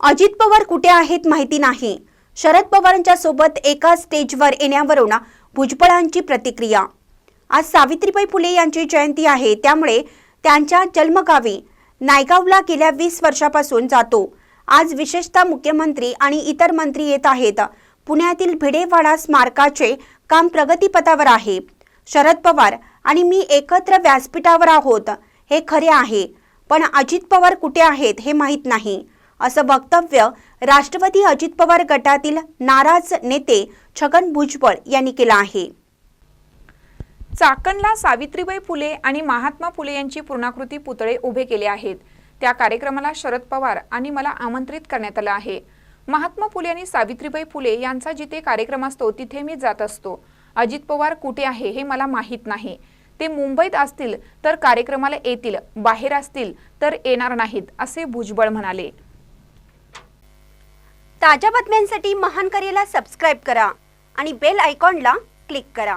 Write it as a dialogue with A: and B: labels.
A: अजित पवार कुठे आहेत माहिती नाही. शरद पवारांच्या सोबत एका स्टेजवर येण्यावरून भुजबळांची प्रतिक्रिया. आज सावित्रीबाई फुले यांची जयंती आहे, त्यामुळे त्यांच्या जन्मगावी नायगावला गेल्या 20 वर्षापासून जातो. आज विशेषतः मुख्यमंत्री आणि इतर मंत्री येत आहेत. पुण्यातील भिडेवाडा स्मारकाचे काम प्रगतीपथावर आहे. शरद पवार आणि मी एकत्र व्यासपीठावर आहोत हे खरे आहे, पण अजित पवार कुठे आहेत हे माहीत नाही, असं वक्तव्य राष्ट्रवादी अजित पवार गटातील नाराज नेते छगन भुजबळ यांनी केलं आहे.
B: चाकणला सावित्रीबाई फुले आणि महात्मा फुले यांची पूर्णाकृती पुतळे उभे केले आहेत. त्या कार्यक्रमाला शरद पवार आणि मला आमंत्रित करण्यात आलं आहे. महात्मा फुले आणि सावित्रीबाई फुले यांचा जिथे कार्यक्रम असतो तिथे मी जात असतो. अजित पवार कुठे आहे हे मला माहीत नाही. ते मुंबईत असतील तर कार्यक्रमाला येतील, बाहेर असतील तर येणार नाहीत, असे भुजबळ म्हणाले.
A: ताज्या बातम्यांसाठी महान करेला सबस्क्राइब करा आणि बेल आयकॉनला क्लिक करा.